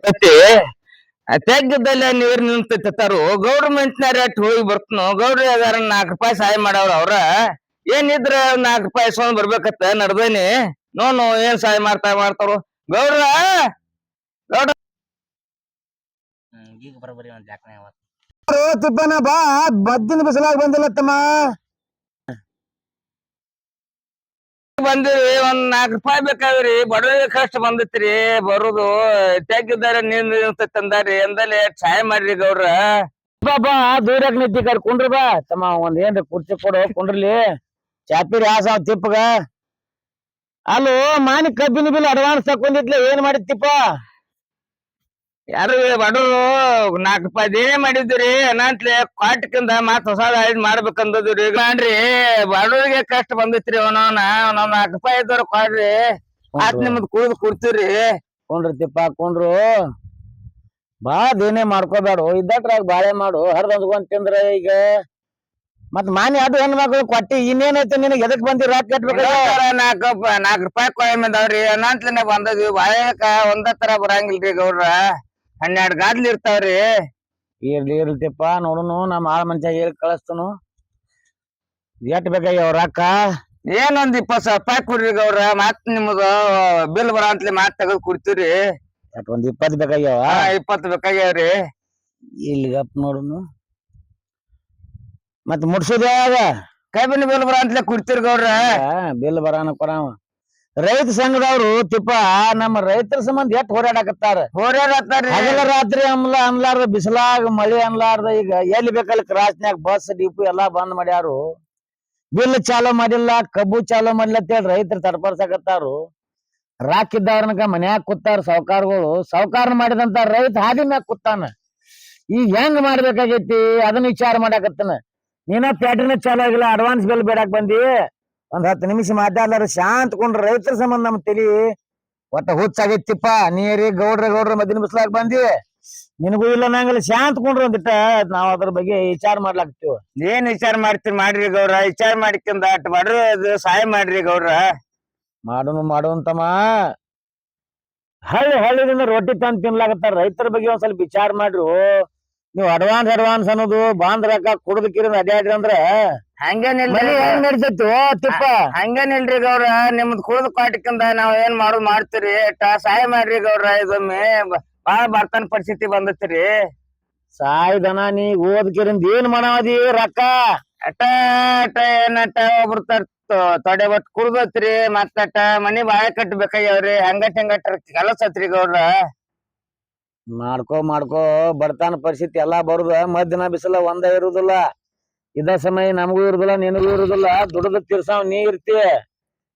ಬರ್ತೈತಿ ತೆಗ್ಗದಲ್ಲಿ ನೀರ್ ನಿಂತೈತಾರು ಗೌರ್ಮೆಂಟ್ನಾರ ಅಟ್ ಹೋಗಿ ಬರ್ತನು ಗೌಡ್ರಿ ಅದಾರ 4 ರೂಪಾಯಿ ಸಹಾಯ ಮಾಡವ್ರ ಅವ್ರ ಏನಿದ್ರ 4 ರೂಪಾಯಿ ಇಸ್ಕೊಂಡ್ ಬರ್ಬೇಕತ್ತ ನಡ್ದೇನಿ ನೋನು ಏನ್ ಸಹಾಯ ಮಾಡ್ತಾರೋ ಗೌಡ್ರ ಗೌಡ್ರ ಈಗ ಬರಬರಿ ಒಂದ್ ಜಾಕನೆ ತಿಪ್ಪನ ಬಾ ಬದ್ದಿನ ಬಿಸಲಾಗ ಬಂದಿಲ್ಲ ತಮ್ಮ ಬಂದಿರಿ ಒಂದ್ 4 ರೂಪಾಯಿ ಬೇಕಾದ್ರಿ ಬಡವರಿಗೆ ಕಷ್ಟ ಬಂದೈತ್ರಿ ಬರುದು ತೆಗ್ಗಿದಾರ ನೀರ್ ನಿಲ್ತೈತಿ ಅಂದಾರಿ ಎಂದಲೇ ಸಹಾಯ ಮಾಡ್ರಿ ಗೌಡ್ರ ಬಾ ದೂರಕ್ ನಿಂತಿ ಕರ್ ಕುಂಡ್ರಿ ಬಾ ತಮ್ಮ ಒಂದ್ ಏನ್ರಿ ಕುರ್ಚಿ ಕೊಡು ಕುಂಡ್ರಲಿ ಚಾಪಿರಿ ಆಸಾವ್ ತಿಪ್ಪಗ ಅಲ್ಲೋ ಮಾನಿ ಕಬ್ಬಿನ ಬಿಲ್ ಅಡ್ವಾನ್ಸ್ ತಕೊಂಡಿದ್ಲ ಏನ್ ಮಾಡಿತ್ತಿಪ್ಪ ಯಾರು ಬಡವರು 4 ರೂಪಾಯಿ ದೇನೇ ಮಾಡಿದ್ರಿ ಅನಾತ್ಲೆ ಕ್ವಾಟಕ್ಕಿಂದ ಮತ್ ಹೊಸಾದ ಮಾಡ್ಬೇಕಂದದ್ರಿ ಮಾಡ್ರಿ ಬಡವರಿಗೆ ಕಷ್ಟ ಬಂದೈತ್ರಿ ಅವನವನ 4 ರೂಪಾಯಿ ಇದ್ದವ್ರ ಕೊಡ್ರಿ ಆತ್ ನಿಮ್ದ್ ಕುಡ್ದು ಕುಡ್ತೀವ್ರಿ ಕೊಂಡ್ರಿ ತಿಪ್ಪ ಕೊಂಡ್ರು ಬಾ ದೇನೆ ಮಾಡ್ಕೋಬೇಡು ಇದ್ದಟ್ರಾಗ ಬಾಳೆ ಮಾಡು ಹರ್ದಂದ್ಕೊಂಡ್ ತಿಂದ್ರ ಈಗ ಮತ್ ಮಾನಿ ಅದು ಹೆಣ್ಮಕ್ಳು ಕೊಟ್ಟಿ ಇನ್ನೇನೈತೆ ನಿನಗೆ ಎದಕ್ ಬಂದಿ ರಾತ್ ಕಟ್ಬೇಕ 4 ರೂಪಾಯಿ ಕೊಯ್ ಬಂದವ್ರಿ ಅನಾತ್ಲೆನೆ ಬಂದದ್ವಿ ಬಾಳೆಕ ಒಂದ ತರ ಬರಂಗಿಲ್ರಿ ಗೌಡ್ರ 12 ಗಾದ್ಲಿ ಇರ್ತಾವ್ರಿ ಇರ್ಲಿ ಇರ್ಲಿತಿಪ್ಪ ನೋಡುನು ನಮ್ಮ ಆಳ ಮಂಚ ಹೇಳಿ ಕಳಿಸ್ತನು ಎಟ್ ಬೇಕಾಗ್ಯಾವ ರೊಕ್ಕ ಏನೊಂದ್ 20 ರೂಪಾಯಿ ಕೊಡ್ರಿ ಗೌಡ್ರ ಮತ್ ನಿಮ್ದು ಬಿಲ್ ಬರಂತ್ಲಿ ಮಾತ್ ತೆಗೆದು ಕೊಡ್ತೀವ್ರಿ ಅಟ್ ಒಂದ್ 20 ಬೇಕಾಗ್ಯಾವ 20 ಬೇಕಾಗ್ಯಾವ್ರಿ ಇಲ್ಲಿಗಪ್ ನೋಡುನು ಮತ್ ಮುಡ್ಸುದ ಯಾವಾಗ ಕಬ್ಬಿನ ಬಿಲ್ ಬರಂತ್ಲೆ ಕೊಡ್ತೀರಿ ಗೌಡ್ರ ಬಿಲ್ ಬರಾನ ಕೊಡವ ರೈತ ಸಂಘದವ್ರು ತಿಪ್ಪ ನಮ್ಮ ರೈತರ ಸಂಬಂಧ ಎಟ್ ಹೋರಾಡಕತ್ತಾರ ಹಗಲ ರಾತ್ರಿ ಅನ್ಲಾರ್ದ ಬಿಸಿಲಾಗ ಮಳಿ ಅನ್ಲಾರ್ದ ಈಗ ಎಲ್ಲಿ ಬೇಕಲ್ಲಿ ಕ್ರಾಸ್ನ್ಯಾಗ ಬಸ್ ಡಿಪೋ ಎಲ್ಲಾ ಬಂದ್ ಮಾಡ್ಯಾರು ಬಿಲ್ ಚಾಲೂ ಮಾಡಿಲ್ಲ ಕಬ್ಬು ಚಾಲೂ ಮಾಡಿಲ್ಲ ಅಂತೇಳಿ ರೈತರು ತಡ್ಪಡ್ಸಕತ್ತಾರು ರಾಕಿದ್ದವ್ರನಕ ಮನ್ಯಾಗ ಕೂತಾರ ಸಾವ್ಕಾರನ ಮಾಡಿದಂತ ರೈತ ಹಾದಿ ಮ್ಯಾಗ ಕೂತಾನ ಈಗ ಹೆಂಗ್ ಮಾಡ್ಬೇಕಾಗೈತಿ ಅದನ್ನ ವಿಚಾರ ಮಾಡಾಕತ್ತನ ನೀನ ಪ್ಯಾಟ್ರಿನ ಚಾಲೂ ಆಗಿಲ್ಲ ಅಡ್ವಾನ್ಸ್ ಬಿಲ್ ಬೇಡಾಕ್ ಬಂದಿ ಒಂದ್ 10 ನಿಮಿಷ ಮಾತಾಡ್ಲಾರ ಶಾಂತ ಕೊಂಡ್ರ ರೈತರ ಸಂಬಂಧ ನಮ್ ತಲಿ ಒಟ್ಟ ಹುಚ್ಚಾಗೈತಿಪ್ಪ ನೀರಿ ಗೌಡ್ರ ಮದ್ದಿನ ಬಿಸ್ಲಾಗ ಬಂದಿ ನಿನಗೂ ಇಲ್ಲ ನಂಗಲ್ಲ ಶಾಂತ ಕೊಂಡ್ರ ಒಂದಿಟ್ಟ ನಾವ್ ಅದ್ರ ಬಗ್ಗೆ ವಿಚಾರ ಮಾಡ್ಲಾಕ್ತಿವ ಏನ್ ವಿಚಾರ ಮಾಡ್ತೀರಿ ಮಾಡ್ರಿ ಗೌಡ್ರ ವಿಚಾರ ಮಾಡ್ಕೊಂಡ ಅಟ್ ಬಡ್ರಿ ಸಹಾಯ ಮಾಡ್ರಿ ಗೌಡ್ರ ಮಾಡೋಂತಮ್ಮ ಹಳ್ಳಿದಿಂದ ರೊಟ್ಟಿ ತಂದ್ ತಿನ್ಲಾಕತ್ತಾರ ರೈತರ ಬಗ್ಗೆ ಒಂದ್ ಸ್ವಲ್ಪ ವಿಚಾರ ಮಾಡ್ರು ನೀವು ಅಡ್ವಾನ್ಸ್ ಅನ್ನೋದು ಬಾಂದ್ ರೊಕ್ಕ ಕುಡ್ದು ಕಿರಿದ್ ಅಡ್ಯಾಡ್ರಿ ಅಂದ್ರ ಹಂಗೇನಿಲ್ರಿ ನಡಿತೈತಿ ತಿಪ್ಪ ಹಂಗೇನಿಲ್ರಿ ಗೌಡ್ರ ನಿಮ್ದ್ ಕುಡ್ದು ಕ್ವಾಟಕ್ಕಿಂದ ನಾವ್ ಏನ್ ಮಾಡೋದ್ ಮಾಡ್ತೀರಿ ಸಹಾಯ ಮಾಡ್ರಿ ಗೌಡ್ರ ಇದೊಮ್ಮೆ ಬಾಳ ಬರ್ತಾನ ಪರಿಸ್ಥಿತಿ ಬಂದತ್ರಿ ಸಾಯ್ದನ ನೀ ಓದ್ಕಿರಿಂದ ಏನ್ ಮಾಡಾವದಿ ರೊಕ್ಕ ಅಟ ಏನಟ ಒಬ್ರು ತೊಡೆ ಬಟ್ ಕುಡ್ದತ್ರಿ ಮತ್ತಟ ಮನಿ ಬಾಳೆ ಕಟ್ಬೇಕಾಗ್ಯಾವ್ರಿ ಹಂಗಟ್ ಕೆಲಸ ಹತ್ರಿ ಗೌಡ್ರ ಮಾಡ್ಕೋ ಬಡತನ ಪರಿಸ್ಥಿತಿ ಎಲ್ಲಾ ಬರುದ ಮಧ್ಯಾಹ್ನ ಬಿಸಿಲ ಒಂದ ಇರುದಿಲ್ಲ ಇದ ಸಮಯ ನಮಗೂ ಇರುದಿಲ್ಲ ನಿನಗೂ ಇರುದಿಲ್ಲ ದುಡದ ತಿರ್ಸಾವ್ ನೀ ಇರ್ತಿ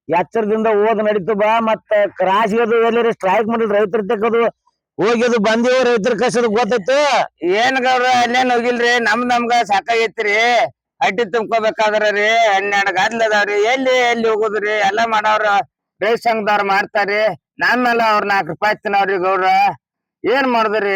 ಎಚ್ಚರದಿಂದ ಓದ್ ನಡೀತು ಬಾ ಮತ್ತ ಕ್ರಾಸಿಗೆ ಎಲ್ಲರಿ ಸ್ಟ್ರೈಕ್ ಮಾಡಿದ್ ರೈತರ ತೆಕ್ಕದು ಹೋಗಿದು ಬಂದಿವ ರೈತರ ಕಷ್ಟದ ಗೊತ್ತೈತಿ ಏನ್ ಗೌಡ್ರ ಅಲ್ಲೇನ್ ಹೋಗಿಲ್ರಿ ನಮ್ಗ ಸಾಕಾಗೈತ್ರಿ ಅಡ್ಡಿ ತುಂಬ್ಕೋಬೇಕಾದ್ರಿ 12 ಗಾದ್ಲ ಅದಾವ್ರಿ ಎಲ್ಲಿ ಹೋಗುದ್ರಿ ಎಲ್ಲಾ ಮಾಡವ್ರ ರೈತ ಸಂಘದವ್ರ ಮಾಡ್ತಾರಿ ನಮ್ಮೆಲ್ಲ ಅವ್ರ 4 ರೂಪಾಯಿ ತಿನ್ನವ್ರಿ ಗೌಡ್ರ ಏನ್ ಮಾಡುದ್ರಿ